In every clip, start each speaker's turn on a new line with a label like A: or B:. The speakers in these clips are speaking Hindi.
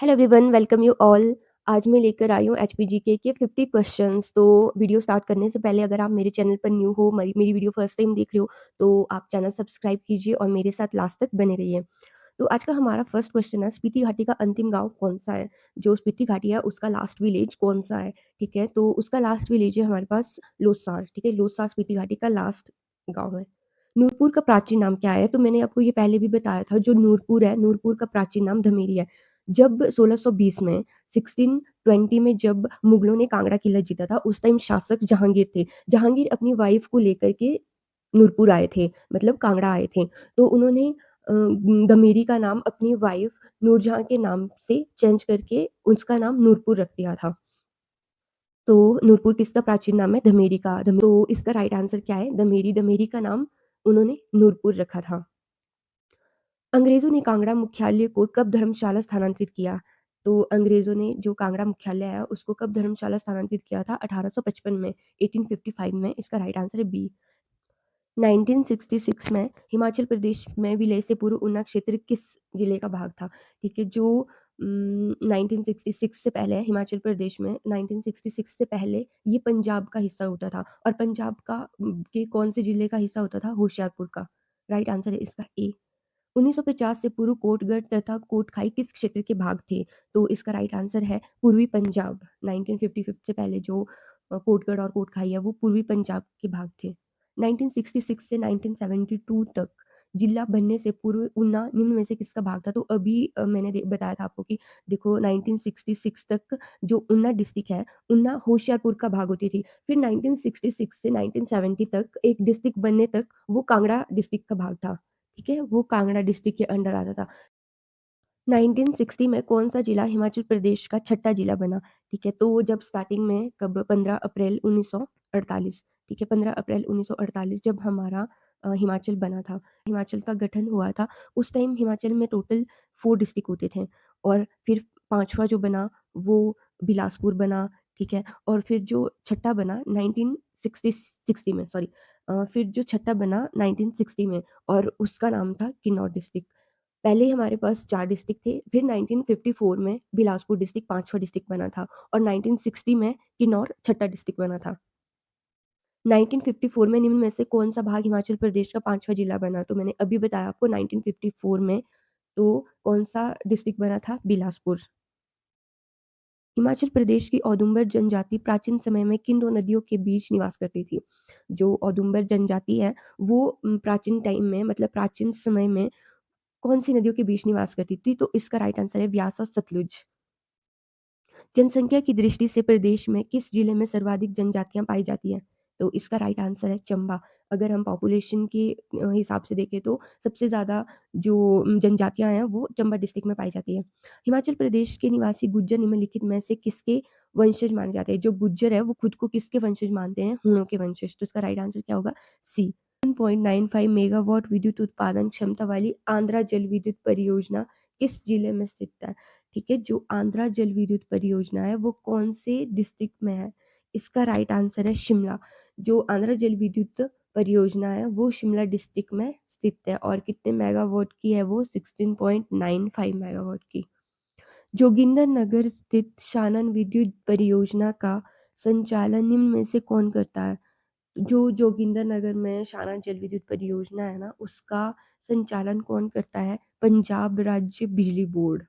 A: Hello everyone, welcome you all. आज मैं लेकर आई हूँ एचपीजीके के 50 क्वेश्चंस। तो वीडियो स्टार्ट करने से पहले अगर आप मेरे चैनल पर न्यू हो, मेरी वीडियो फर्स्ट टाइम देख रहे हो, तो आप चैनल सब्सक्राइब कीजिए और मेरे साथ लास्ट तक बने रहिए। तो आज का हमारा फर्स्ट क्वेश्चन है, स्पीति घाटी का अंतिम गाँव कौन-सा है? जो स्पीति घाटी है उसका लास्ट विलेज कौन-सा है? ठीक है, तो उसका लास्ट विलेज है हमारे पास लोसार। ठीक है, लोसार स्पीति घाटी का लास्ट गाँव है। नूरपुर का प्राचीन नाम क्या है? तो मैंने आपको ये पहले भी बताया था, जो नूरपुर है, नूरपुर का प्राचीन नाम धमेरी है। जब 1620 में 1620 में जब मुगलों ने कांगड़ा किला जीता था, उस टाइम शासक जहांगीर थे। जहांगीर अपनी वाइफ को लेकर के नूरपुर आए थे, मतलब कांगड़ा आए थे। तो उन्होंने दमेरी का नाम अपनी वाइफ नूरजहाँ के नाम से चेंज करके उसका नाम नूरपुर रख दिया था। तो नूरपुर किसका प्राचीन नाम है? धमेरी का। तो इसका राइट आंसर क्या है? धमेरी। धमेरी का नाम उन्होंने नूरपुर रखा था। अंग्रेज़ों ने कांगड़ा मुख्यालय को कब धर्मशाला स्थानांतरित किया? तो अंग्रेज़ों ने जो कांगड़ा मुख्यालय है उसको कब धर्मशाला स्थानांतरित किया था? 1855 में, 1855 में। इसका राइट आंसर है बी। 1966 में हिमाचल प्रदेश में विलय से पूर्व ऊना क्षेत्र किस जिले का भाग था? ठीक है, जो 1966 से पहले हिमाचल प्रदेश में 1966 से पहले ये पंजाब का हिस्सा होता था, और पंजाब का के कौन से जिले का हिस्सा होता था? होशियारपुर का। राइट आंसर है इसका ए। 1950 से पूर्व कोटगढ़ तथा कोटखाई किस क्षेत्र के भाग थे? तो इसका राइट आंसर है पूर्वी पंजाब। 1955 से पहले जो कोटगढ़ और कोटखाई है वो पूर्वी पंजाब के भाग थे। 1966 से 1972 तक जिला बनने से पूर्व ऊना निम्न में से किसका भाग था? तो अभी मैंने बताया था आपको कि देखो 1966 तक जो ऊना डिस्ट्रिक्ट है, ऊना होशियारपुर का भाग होती थी। फिर 1966 से 1970 तक एक डिस्ट्रिक्ट बनने तक वो कांगड़ा डिस्ट्रिक्ट का भाग था। ठीक है? वो कांगड़ा डिस्ट्रिक्ट के अंडर आता था। 1960 में कौन-सा जिला हिमाचल प्रदेश का छठा जिला बना? ठीक है, तो वो जब स्टार्टिंग में कब 15 अप्रैल 1948। ठीक है, 15 अप्रैल 1948 जब हमारा हिमाचल बना था, हिमाचल का गठन हुआ था, उस टाइम हिमाचल में टोटल 4 डिस्ट्रिक्ट होते थे, और फिर 5वां जो बना वो बिलासपुर बना। ठीक है? और फिर जो छठा बना 1960 में, सॉरी, फिर जो छठा बना 1960 में, और उसका नाम था किन्नौर डिस्ट्रिक्ट। पहले हमारे पास 4 डिस्ट्रिक्ट थे, फिर 1954 में बिलासपुर डिस्ट्रिक्ट 5वां डिस्ट्रिक्ट बना था, और 1960 में किन्नौर छठा डिस्ट्रिक्ट बना था। 1954 में निम्न में से कौन-सा भाग हिमाचल प्रदेश का 5वां जिला बना? तो मैंने अभी बताया आपको 1954 में, तो कौन-सा डिस्ट्रिक्ट बना था? बिलासपुर। हिमाचल प्रदेश की औदुंबर जनजाति प्राचीन समय में किन 2 नदियों के बीच निवास करती थी? जो औदुंबर जनजाति है वो प्राचीन टाइम में, मतलब प्राचीन समय में कौन-सी नदियों के बीच निवास करती थी? तो इसका राइट आंसर है व्यास और सतलुज। जनसंख्या की दृष्टि से प्रदेश में किस जिले में सर्वाधिक जनजातियाँ पाई जाती हैं? तो इसका राइट आंसर है चंबा। अगर हम पॉपुलेशन के हिसाब से देखें तो सबसे ज़्यादा जो जनजातियाँ हैं वो चंबा डिस्ट्रिक्ट में पाई जाती है। हिमाचल प्रदेश के निवासी गुज्जर निम्नलिखित में से किसके वंशज माने जाते हैं? जो गुज्जर है वो खुद को किसके वंशज मानते हैं? हूणों के वंशज। तो इसका राइट आंसर क्या होगा? सी। 1.95 मेगावाट विद्युत उत्पादन क्षमता वाली आंध्रा जल विद्युत परियोजना किस जिले में स्थित है? ठीक है, जो आंध्रा जल विद्युत परियोजना है वो कौन से डिस्ट्रिक्ट में है? इसका राइट आंसर है शिमला। जो आंध्रा जल विद्युत परियोजना है वो शिमला डिस्ट्रिक्ट में स्थित है, और कितने मेगावाट की है वो? 16.95 मेगावाट की। जोगिंदर नगर स्थित शानन विद्युत परियोजना का संचालन निम्न में से कौन करता है? जो जोगिंदर नगर में शाना जल विद्युत परियोजना है ना, उसका संचालन कौन करता है? पंजाब राज्य बिजली बोर्ड।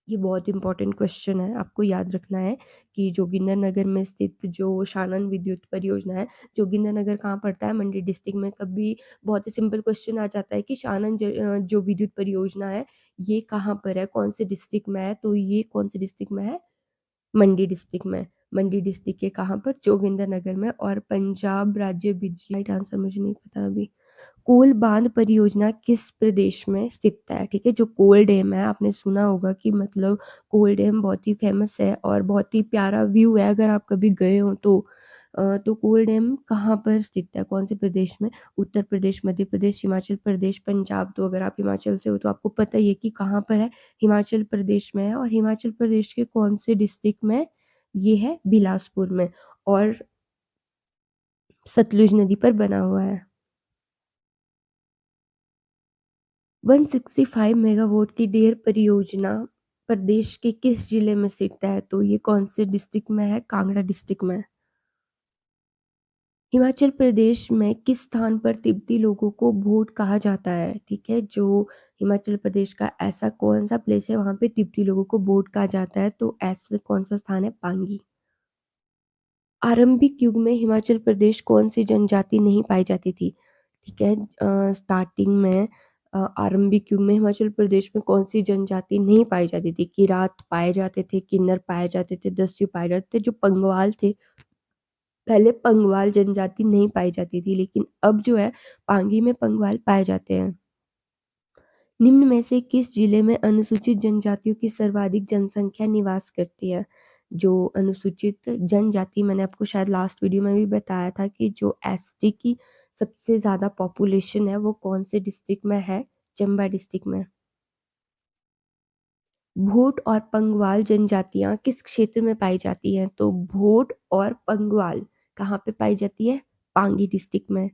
A: ये बहुत इंपॉर्टेंट क्वेश्चन है, आपको याद रखना है कि जोगिंदर नगर में स्थित जो शानन विद्युत परियोजना है, जोगिंदर नगर कहाँ पड़ता है? मंडी डिस्ट्रिक्ट में। कभी बहुत ही सिंपल क्वेश्चन आ जाता है कि जो विद्युत परियोजना है, ये कहाँ पर है? कौन से डिस्ट्रिक्ट में है? तो ये कौन से डिस्ट्रिक्ट में है? मंडी डिस्ट्रिक्ट में। मंडी डिस्ट्रिक्ट के कहाँ पर? जोगिंदर नगर में। और पंजाब राज्य बिजली, राइट आंसर मुझे नहीं पता अभी। कोल बांध परियोजना किस प्रदेश में स्थित है? ठीक है, जो कोल डैम है, आपने सुना होगा कि मतलब कोल डैम बहुत ही फेमस है और बहुत ही प्यारा व्यू है अगर आप कभी गए हो तो। तो कोल डैम कहाँ पर स्थित है? कौन से प्रदेश में? उत्तर प्रदेश, मध्य प्रदेश, हिमाचल प्रदेश, पंजाब। तो अगर आप हिमाचल से हो तो आपको पता ही है कि कहाँ पर है? हिमाचल प्रदेश में है, और हिमाचल प्रदेश के कौन से डिस्ट्रिक्ट में? ये है बिलासपुर में, और सतलुज नदी पर बना हुआ है। 165 मेगावाट की डेयर परियोजना प्रदेश के किस जिले में स्थित है? तो ये कौन से डिस्ट्रिक्ट में है? कांगड़ा डिस्ट्रिक्ट में। हिमाचल प्रदेश में किस स्थान पर तिब्बती लोगों को भोट कहा जाता है? ठीक है, जो हिमाचल प्रदेश का ऐसा कौन-सा प्लेस है वहाँ पे तिब्बती लोगों को भोट कहा जाता है, तो ऐसा कौन-सा स्थान है? पांगी। आरंभिक युग में हिमाचल प्रदेश कौन-सी जनजाति नहीं पाई जाती थी? ठीक है, स्टार्टिंग में आरंभिक युग में हिमाचल प्रदेश में कौन-सी जनजाति नहीं पाई जाती थी? किरात पाए जाते थे, किन्नर पाए जाते थे, दस्यु पाए जाते थे, जो पंगवाल थे, पहले पंगवाल जनजाति नहीं पाई जाती थी, लेकिन अब जो है पांगी में पंगवाल पाए जाते हैं। निम्न में से किस जिले में अनुसूचित जनजातियों की सर्वाधिक जनसंख्या निवास करती है? जो अनुसूचित जनजाति, मैंने आपको शायद लास्ट वीडियो में भी बताया था कि जो एसटी की सबसे ज़्यादा पॉपुलेशन है वो कौन से डिस्ट्रिक्ट में है? चंबा डिस्ट्रिक्ट में। भोट और पंगवाल जनजातियाँ किस क्षेत्र में पाई जाती हैं? तो भोट और पंगवाल कहाँ पे पाई जाती है? पांगी डिस्ट्रिक्ट में।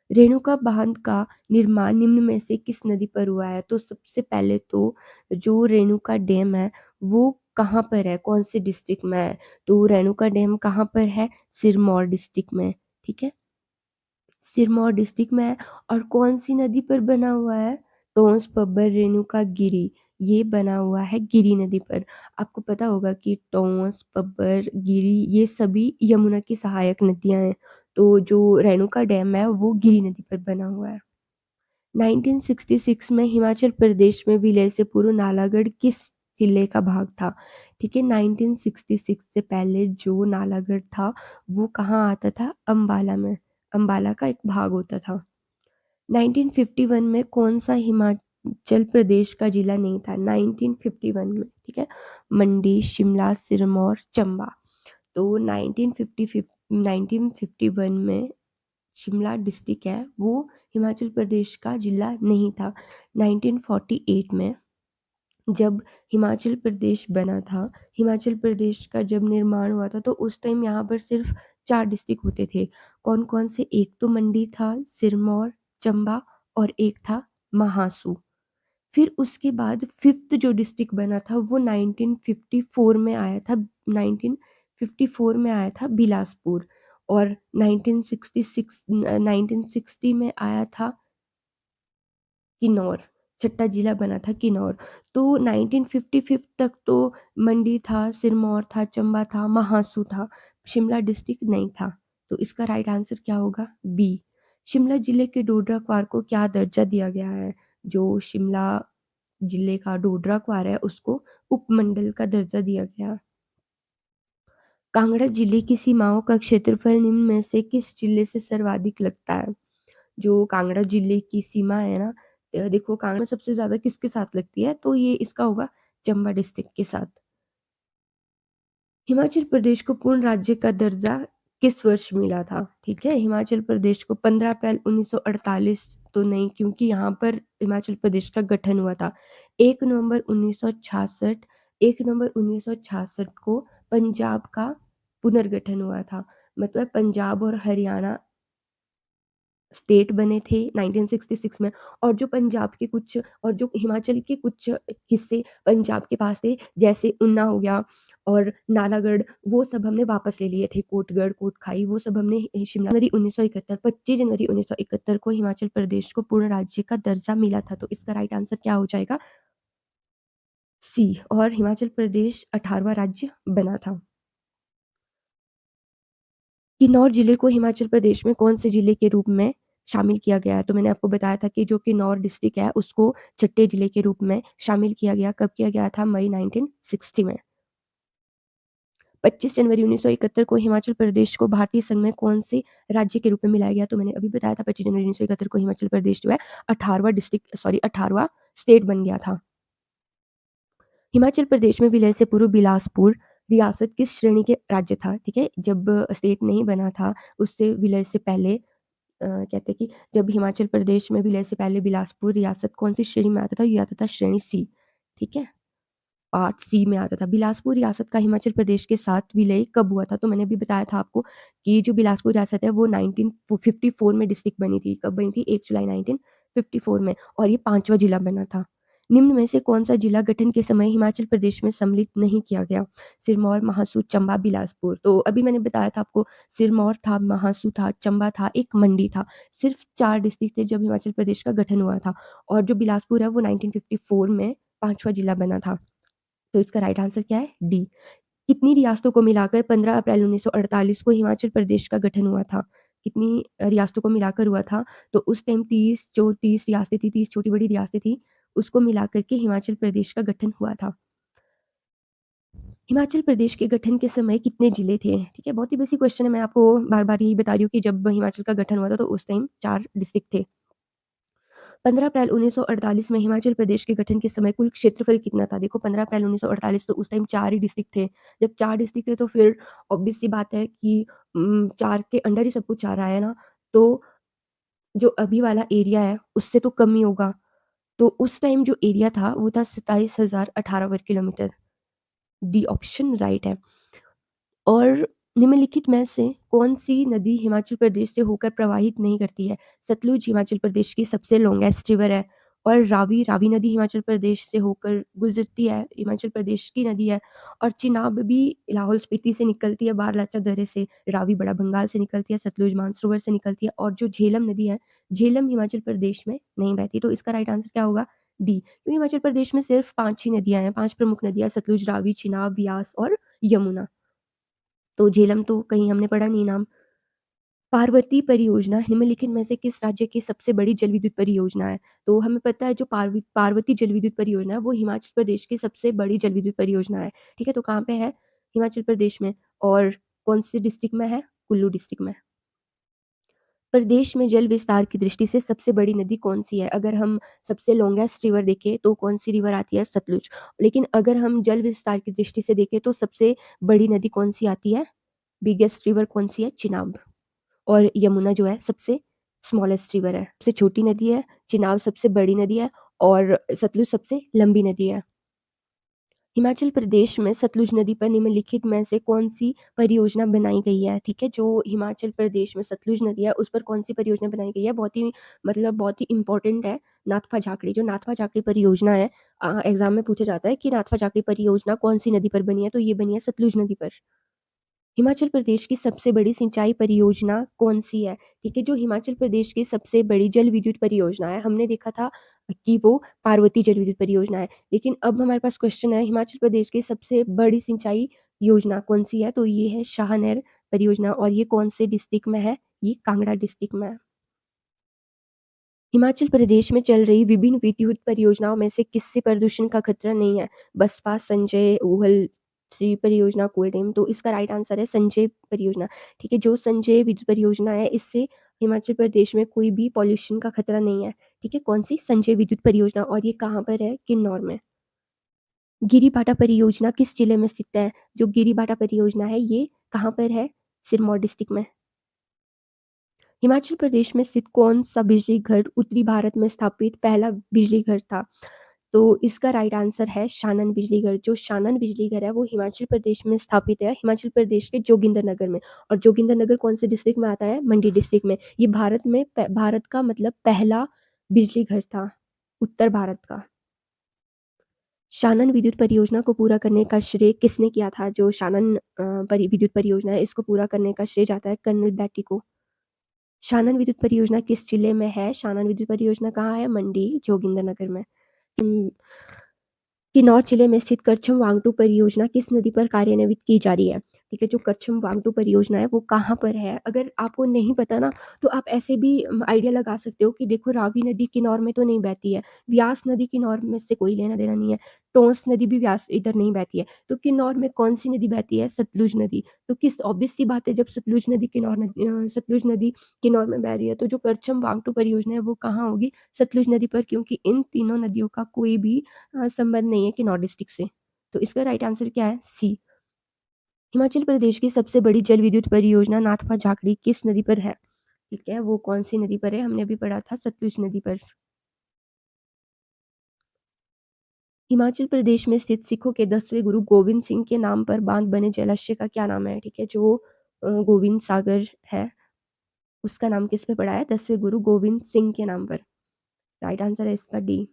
A: रेणुका बांध का निर्माण निम्न में से किस नदी पर हुआ है? तो सबसे पहले तो जो रेणुका डैम है वो कहाँ पर है? कौन से डिस्ट्रिक्ट में है? तो रेणुका डैम कहाँ पर है? सिरमौर डिस्ट्रिक्ट में। ठीक है? सिरमौर डिस्ट्रिक्ट में है। और कौन-सी नदी पर बना हुआ है? टॉन्स पब्बर रेणुका गिरी, ये बना हुआ है गिरी नदी पर। आपको पता होगा कि टॉन्स पब्बर, गिरी ये सभी यमुना की सहायक नदियाँ हैं। तो जो रेणुका डैम है वो गिरी नदी पर बना हुआ है। 1966 में हिमाचल प्रदेश में विलय से पूर्व नालागढ़ किस जिले का भाग था? ठीक है, 1966 से पहले जो नालागढ़ था वो कहाँ आता था? अम्बाला में। अम्बाला का एक भाग होता था। 1951 में कौन-सा हिमाचल प्रदेश का जिला नहीं था? 1951 में, ठीक है? मंडी, शिमला, सिरमौर, चंबा। तो 1951 में शिमला डिस्ट्रिक्ट है वो हिमाचल प्रदेश का जिला नहीं था। 1948 में जब हिमाचल प्रदेश बना था, हिमाचल प्रदेश का जब निर्माण हुआ था तो उस टाइम यहाँ पर सिर्फ 4 डिस्ट्रिक्ट होते थे। कौन-कौन से? एक तो मंडी था, सिरमौर, चंबा और एक था महासू। फिर उसके बाद 5th जो डिस्ट्रिक्ट बना था वो 1954 में आया था, 1954 में आया था बिलासपुर। और 1960 में आया था किन्नौर, छठा जिला बना था किन्नौर। तो 1955 तक तो मंडी था, सिरमौर था, चंबा था, महासू था, शिमला डिस्ट्रिक्ट नहीं था। तो इसका राइट आंसर क्या होगा? बी। शिमला जिले के डोडरा क्वार को क्या दर्जा दिया गया है? जो शिमला जिले का डोडरा क्वार है उसको उपमंडल का दर्जा दिया गया। कांगड़ा जिले की सीमाओं का क्षेत्रफल निम्न में से किस जिले से सर्वाधिक लगता है? जो कांगड़ा जिले की सीमा है ना, देखो कांगड़ा सबसे ज़्यादा किसके साथ लगती है? तो ये इसका होगा चंबा डिस्ट्रिक्ट के साथ। हिमाचल प्रदेश को पूर्ण राज्य का दर्जा किस वर्ष मिला था? ठीक है, हिमाचल प्रदेश को 15 अप्रैल 1948 तो नहीं, क्योंकि यहाँ पर हिमाचल प्रदेश का गठन हुआ था। 1 नवंबर 1966, 1 नवंबर 1966 को पंजाब का पुनर्गठन हुआ था। मतलब पंजाब और हरियाणा स्टेट बने थे 1966 में। और जो पंजाब के कुछ और जो हिमाचल के कुछ हिस्से पंजाब के पास थे, जैसे ऊना हो गया और नालागढ़, वो सब हमने वापस ले लिए थे। कोटगढ़, कोटखाई, वो सब हमने शिमला। जनवरी 1971, 25 जनवरी 1971 को हिमाचल प्रदेश को पूर्ण राज्य का दर्जा मिला था। तो इसका राइट आंसर क्या हो जाएगा? सी। और हिमाचल प्रदेश 18वां राज्य बना था। किन्नौर जिले को हिमाचल प्रदेश में कौन से जिले के रूप में शामिल किया गया है? तो मैंने आपको बताया था कि जो किन्नौर डिस्ट्रिक्ट है उसको छठे जिले के रूप में शामिल किया गया। कब किया गया था? मई 1960 में। 25 जनवरी 1971 को हिमाचल प्रदेश को भारतीय संघ में कौन से राज्य के रूप में मिलाया गया? तो मैंने अभी बताया था 25 जनवरी 1971 को हिमाचल प्रदेश जो है 18वां स्टेट बन गया था। हिमाचल प्रदेश में विलय से पूर्व बिलासपुर रियासत किस श्रेणी के राज्य था? ठीक है, जब स्टेट नहीं बना था उससे विलय से पहले कहते हैं कि जब हिमाचल प्रदेश में विलय से पहले बिलासपुर रियासत कौन-सी श्रेणी में आता था? ये आता था श्रेणी सी, ठीक है? पार्ट सी में आता था। बिलासपुर रियासत का हिमाचल प्रदेश के साथ विलय कब हुआ था? तो मैंने अभी बताया था आपको कि जो बिलासपुर रियासत है वो 1954 में डिस्ट्रिक्ट बनी थी। कब बनी थी? 1 जुलाई 1954 में, और ये 5वां जिला बना था। निम्न में से कौन-सा जिला गठन के समय हिमाचल प्रदेश में सम्मिलित नहीं किया गया? सिरमौर, महासू, चंबा, बिलासपुर। तो अभी मैंने बताया था आपको सिरमौर था, महासू था, चंबा था, एक मंडी था। सिर्फ़ 4 डिस्ट्रिक्ट थे जब हिमाचल प्रदेश का गठन हुआ था और जो बिलासपुर है वो 1954 में 5वां जिला बना था। तो इसका राइट आंसर क्या है? डी। कितनी रियासतों को मिलाकर 15 अप्रैल 1948 को हिमाचल प्रदेश का गठन हुआ था? कितनी रियासतों को मिलाकर हुआ था? तो उस टाइम 30 रियासतें थी, 30 छोटी-बड़ी रियासतें थी, उसको मिलाकर के हिमाचल प्रदेश का गठन हुआ था। हिमाचल प्रदेश के गठन के समय कितने जिले थे? ठीक है, बहुत ही बेसिक क्वेश्चन है, मैं आपको बार-बार यही बता रही हूँ कि जब हिमाचल का गठन हुआ था, तो उस टाइम 4 डिस्ट्रिक्ट थे। 15 अप्रैल 1948 में हिमाचल प्रदेश के गठन के समय कुल क्षेत्रफल कितना था? देखो 15 अप्रैल 1948 तो उस टाइम 4 ही डिस्ट्रिक्ट थे। जब 4 डिस्ट्रिक्ट थे तो फिर ऑब्वियस सी बात है कि 4 के अंडर ही सब कुछ आ रहा है ना, तो जो अभी वाला एरिया है उससे तो कम ही होगा। तो उस टाइम जो एरिया था वो था 27,018 वर्ग किलोमीटर। डी ऑप्शन राइट है। और निम्नलिखित में से कौन-सी नदी हिमाचल प्रदेश से होकर प्रवाहित नहीं करती है? सतलुज हिमाचल प्रदेश की सबसे लॉन्गेस्ट रिवर है और रावी नदी हिमाचल प्रदेश से होकर गुज़रती है, हिमाचल प्रदेश की नदी है और चिनाब भी लाहौल स्पीति से निकलती है, बारलाचा दर्रे से, रावी बड़ा भंगाल से निकलती है, सतलुज मानसरोवर से निकलती है और जो झेलम नदी है, झेलम हिमाचल प्रदेश में नहीं बहती। तो इसका राइट आंसर क्या होगा? डी। क्योंकि हिमाचल प्रदेश में सिर्फ 5 ही नदियाँ हैं, 5 प्रमुख नदियाँ सतलुज, रावी, चिनाब, ब्यास और यमुना। तो झेलम तो कहीं हमने पढ़ा नहीं नाम। पार्वती परियोजना निम्नलिखित में से किस राज्य की सबसे बड़ी जल विद्युत परियोजना है? तो हमें पता है जो पार्वती जल विद्युत परियोजना है वो हिमाचल प्रदेश की सबसे बड़ी जल विद्युत परियोजना है। ठीक है? तो कहाँ पे है? हिमाचल प्रदेश में और कौन-से डिस्ट्रिक्ट में है? कुल्लू डिस्ट्रिक्ट में। प्रदेश में जल विस्तार की दृष्टि से सबसे बड़ी नदी कौन-सी है? अगर हम सबसे लॉन्गेस्ट रिवर देखें तो कौन-सी रिवर आती है? सतलुज। लेकिन अगर हम जल विस्तार की दृष्टि से देखें तो सबसे बड़ी नदी कौन-सी आती है? बिगेस्ट रिवर कौन-सी है? चिनाब। और यमुना जो है सबसे स्मॉलेस्ट रिवर है, सबसे छोटी नदी है, चिनाब सबसे बड़ी नदी है और सतलुज सबसे लंबी नदी है। हिमाचल प्रदेश में सतलुज नदी पर निम्नलिखित में से कौन-सी परियोजना बनाई गई है? ठीक है, जो हिमाचल प्रदेश में सतलुज नदी है, उस पर कौन-सी परियोजना बनाई गई है? बहुत ही इम्पोर्टेंट है, नाथपा झाकड़ी। जो नाथपा झाकड़ी परियोजना है एग्ज़ाम में पूछा जाता है कि नाथपा झाकड़ी परियोजना कौन-सी नदी पर बनी है? तो ये बनी है सतलुज नदी पर। हिमाचल प्रदेश की सबसे बड़ी सिंचाई परियोजना कौन-सी है? ठीक है, जो हिमाचल प्रदेश की सबसे बड़ी जल विद्युत परियोजना है, हमने देखा था कि वो पार्वती जल विद्युत परियोजना है। लेकिन अब हमारे पास क्वेश्चन है हिमाचल प्रदेश की सबसे बड़ी सिंचाई योजना कौन-सी है? तो ये है शाह नहर परियोजना और ये कौन से डिस्ट्रिक्ट में है? ये कांगड़ा डिस्ट्रिक्ट में है। हिमाचल प्रदेश में चल रही विभिन्न विद्युत परियोजनाओं में से किससे प्रदूषण का खतरा नहीं है? बसपा, संजय, ऊहल, श्री परियोजना, कोलडेम। तो इसका राइट आंसर है संजय परियोजना। ठीक है, जो संजय विद्युत परियोजना है इससे हिमाचल प्रदेश में कोई भी पॉल्यूशन का खतरा नहीं है। ठीक है, कौन-सी? संजय विद्युत परियोजना और ये कहाँ पर है? किन्नौर में। गिरिबाटा परियोजना किस जिले में स्थित है? जो गिरिबाटा परियोजना है ये कहाँ पर है? सिरमौर डिस्ट्रिक्ट में। हिमाचल प्रदेश में स्थित कौन-सा बिजली घर उत्तरी भारत में स्थापित पहला बिजली घर था? तो इसका राइट आंसर है शानन बिजली घर। जो शानन बिजली घर है वो हिमाचल प्रदेश में स्थापित है, हिमाचल प्रदेश के जोगिंदरनगर में और जोगिंदरनगर कौन-से डिस्ट्रिक्ट में आता है? मंडी डिस्ट्रिक्ट में। ये भारत का मतलब पहला बिजली घर था, उत्तर भारत का। शानन विद्युत परियोजना को पूरा करने का श्रेय किसने किया था? जो शानन विद्युत परियोजना है इसको पूरा करने का श्रेय जाता है कर्नल बेट्टी को। शानन विद्युत परियोजना किस जिले में है? शानन विद्युत परियोजना कहाँ है? मंडी, जोगिंदरनगर में। उम, किन्नौर जिले में स्थित करछम वांगटू परियोजना किस नदी पर कार्यान्वित की जा रही है? ठीक है, जो करछम वांगटू परियोजना है वो कहाँ पर है? अगर आपको नहीं पता ना तो आप ऐसे भी आइडिया लगा सकते हो कि देखो रावी नदी किन्नौर में तो नहीं बहती है, व्यास नदी किन्नौर में से कोई लेना-देना नहीं है, टोंस नदी भी व्यास इधर नहीं बहती है, तो किन्नौर में कौन-सी नदी बहती है? सतलुज नदी। तो किस ऑब्वियस सी बात है जब सतलुज नदी किन्नौर में बह रही है तो जो करछम वांगटू परियोजना है वो कहाँ होगी? सतलुज नदी पर क्योंकि इन तीनों नदियों का कोई भी संबंध नहीं है किन्नौर डिस्ट्रिक्ट से। तो इसका राइट आंसर क्या है? सी। हिमाचल प्रदेश की सबसे बड़ी जल विद्युत परियोजना नाथपा झाकड़ी किस नदी पर है? ठीक है, वो कौन-सी नदी पर है? हमने अभी पढ़ा था सतलुज नदी पर। हिमाचल प्रदेश में स्थित सिखों के 10वें गुरु गोविंद सिंह के नाम पर बाँध बने जलाशय का क्या नाम है? ठीक है, जो गोविंद सागर है, उसका नाम किस पे पड़ा है? 10वें गुरु गोविंद सिंह के नाम पर। राइट आंसर है इसका डी।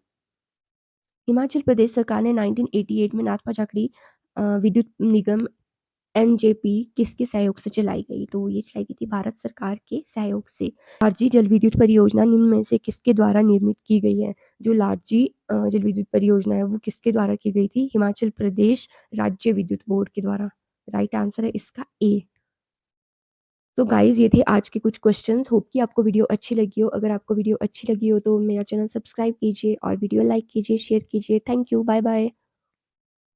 A: हिमाचल प्रदेश सरकार ने 1988 में नाथपा झाकड़ी विद्युत निगम एनजेपी किसके सहयोग से चलाई गई? तो ये चलाई गई थी भारत सरकार के सहयोग से। लारजी जल विद्युत परियोजना निम्न में से किसके द्वारा निर्मित की गई है? जो लारजी जल विद्युत परियोजना है वो किसके द्वारा की गई थी? हिमाचल प्रदेश राज्य विद्युत बोर्ड के द्वारा। राइट आंसर है इसका ए। तो गाइज़ ये थे आज के कुछ क्वेश्चंस। होप कि आपको वीडियो अच्छी लगी हो। अगर आपको वीडियो अच्छी लगी हो तो मेरा चैनल सब्सक्राइब कीजिए और वीडियो लाइक कीजिए, शेयर कीजिए। Thank you, bye bye.